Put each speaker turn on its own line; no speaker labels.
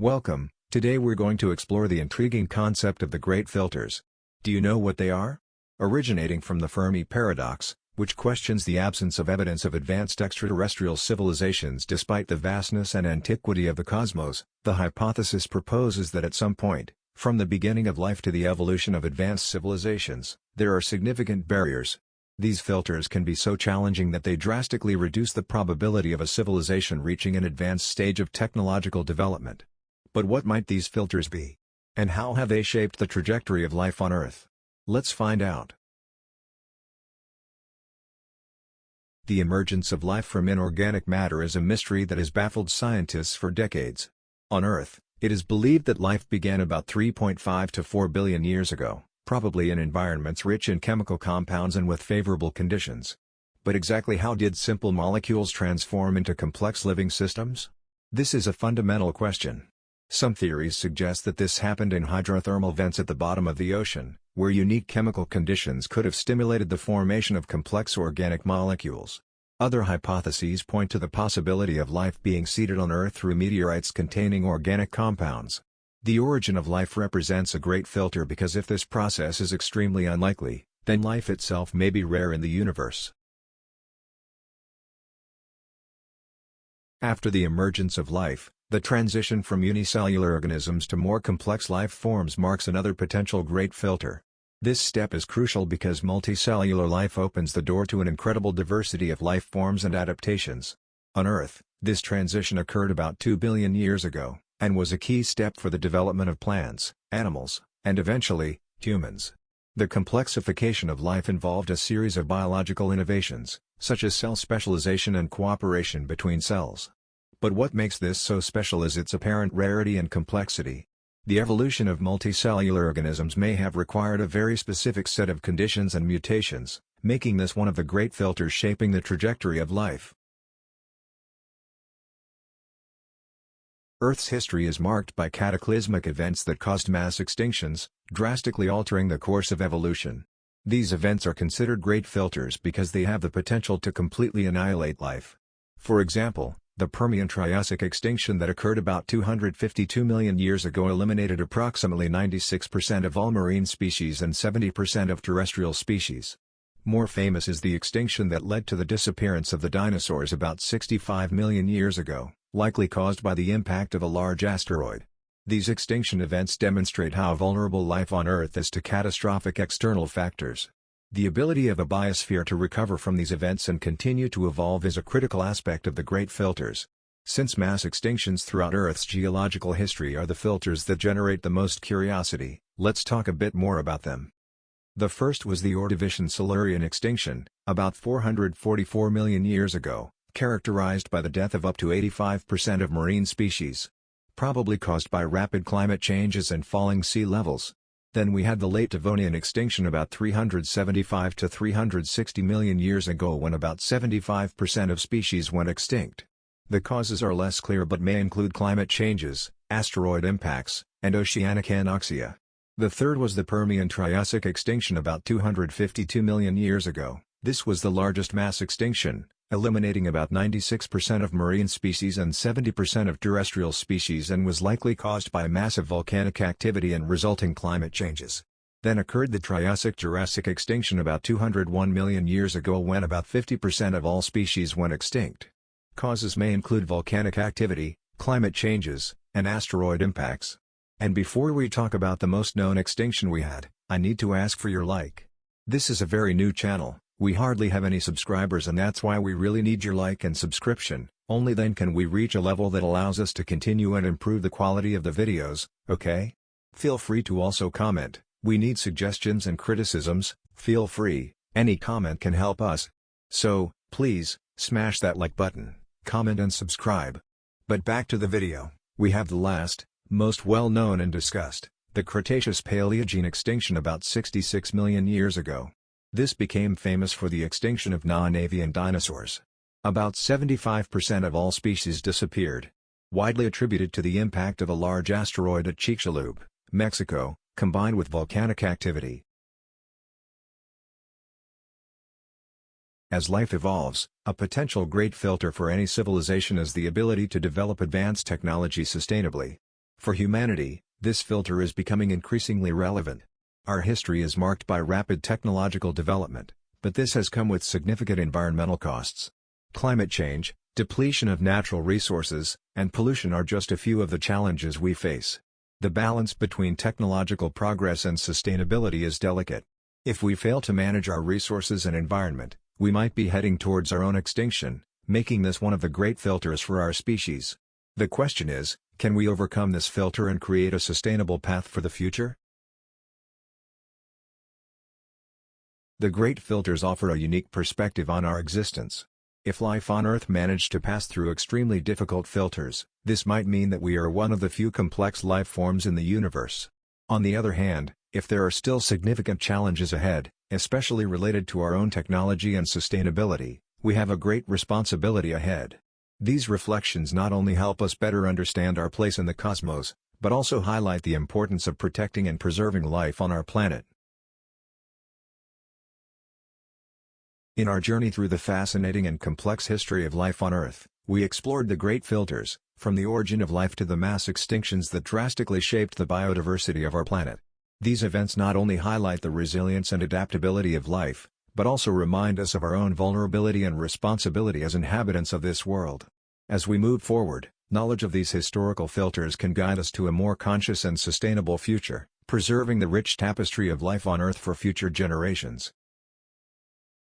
Welcome. Today we're going to explore the intriguing concept of the great filters. Do you know what they are? Originating from the Fermi Paradox, which questions the absence of evidence of advanced extraterrestrial civilizations despite the vastness and antiquity of the cosmos, the hypothesis proposes that at some point, from the beginning of life to the evolution of advanced civilizations, there are significant barriers. These filters can be so challenging that they drastically reduce the probability of a civilization reaching an advanced stage of technological development. But what might these filters be? And how have they shaped the trajectory of life on Earth? Let's find out. The emergence of life from inorganic matter is a mystery that has baffled scientists for decades. On Earth, it is believed that life began about 3.5 to 4 billion years ago, probably in environments rich in chemical compounds and with favorable conditions. But exactly how did simple molecules transform into complex living systems? This is a fundamental question. Some theories suggest that this happened in hydrothermal vents at the bottom of the ocean, where unique chemical conditions could have stimulated the formation of complex organic molecules. Other hypotheses point to the possibility of life being seeded on Earth through meteorites containing organic compounds. The origin of life represents a great filter because if this process is extremely unlikely, then life itself may be rare in the universe. After the emergence of life, the transition from unicellular organisms to more complex life forms marks another potential great filter. This step is crucial because multicellular life opens the door to an incredible diversity of life forms and adaptations. On Earth, this transition occurred about 2 billion years ago, and was a key step for the development of plants, animals, and eventually, humans. The complexification of life involved a series of biological innovations, such as cell specialization and cooperation between cells. But what makes this so special is its apparent rarity and complexity. The evolution of multicellular organisms may have required a very specific set of conditions and mutations, making this one of the great filters shaping the trajectory of life. Earth's history is marked by cataclysmic events that caused mass extinctions, drastically altering the course of evolution. These events are considered great filters because they have the potential to completely annihilate life. For example, the Permian-Triassic extinction that occurred about 252 million years ago eliminated approximately 96% of all marine species and 70% of terrestrial species. More famous is the extinction that led to the disappearance of the dinosaurs about 65 million years ago, likely caused by the impact of a large asteroid. These extinction events demonstrate how vulnerable life on Earth is to catastrophic external factors. The ability of a biosphere to recover from these events and continue to evolve is a critical aspect of the great filters. Since mass extinctions throughout Earth's geological history are the filters that generate the most curiosity, let's talk a bit more about them. The first was the Ordovician Silurian extinction, about 444 million years ago, characterized by the death of up to 85% of marine species, probably caused by rapid climate changes and falling sea levels. Then we had the late Devonian extinction about 375 to 360 million years ago when about 75% of species went extinct. The causes are less clear but may include climate changes, asteroid impacts, and oceanic anoxia. The third was the Permian-Triassic extinction about 252 million years ago. This was the largest mass extinction, eliminating about 96% of marine species and 70% of terrestrial species and was likely caused by massive volcanic activity and resulting climate changes. Then occurred the Triassic-Jurassic extinction about 201 million years ago when about 50% of all species went extinct. Causes may include volcanic activity, climate changes, and asteroid impacts. And before we talk about the most known extinction we had, I need to ask for your like. This is a very new channel. We hardly have any subscribers and that's why we really need your like and subscription, only then can we reach a level that allows us to continue and improve the quality of the videos, okay? Feel free to also comment, we need suggestions and criticisms, feel free, any comment can help us. So, please, smash that like button, comment and subscribe. But back to the video, we have the last, most well known and discussed, the Cretaceous-Paleogene extinction about 66 million years ago. This became famous for the extinction of non-avian dinosaurs. About 75% of all species disappeared. Widely attributed to the impact of a large asteroid at Chicxulub, Mexico, combined with volcanic activity. As life evolves, a potential great filter for any civilization is the ability to develop advanced technology sustainably. For humanity, this filter is becoming increasingly relevant. Our history is marked by rapid technological development, but this has come with significant environmental costs. Climate change, depletion of natural resources, and pollution are just a few of the challenges we face. The balance between technological progress and sustainability is delicate. If we fail to manage our resources and environment, we might be heading towards our own extinction, making this one of the great filters for our species. The question is, can we overcome this filter and create a sustainable path for the future? The great filters offer a unique perspective on our existence. If life on Earth managed to pass through extremely difficult filters, this might mean that we are one of the few complex life forms in the universe. On the other hand, if there are still significant challenges ahead, especially related to our own technology and sustainability, we have a great responsibility ahead. These reflections not only help us better understand our place in the cosmos, but also highlight the importance of protecting and preserving life on our planet. In our journey through the fascinating and complex history of life on Earth, we explored the great filters, from the origin of life to the mass extinctions that drastically shaped the biodiversity of our planet. These events not only highlight the resilience and adaptability of life, but also remind us of our own vulnerability and responsibility as inhabitants of this world. As we move forward, knowledge of these historical filters can guide us to a more conscious and sustainable future, preserving the rich tapestry of life on Earth for future generations.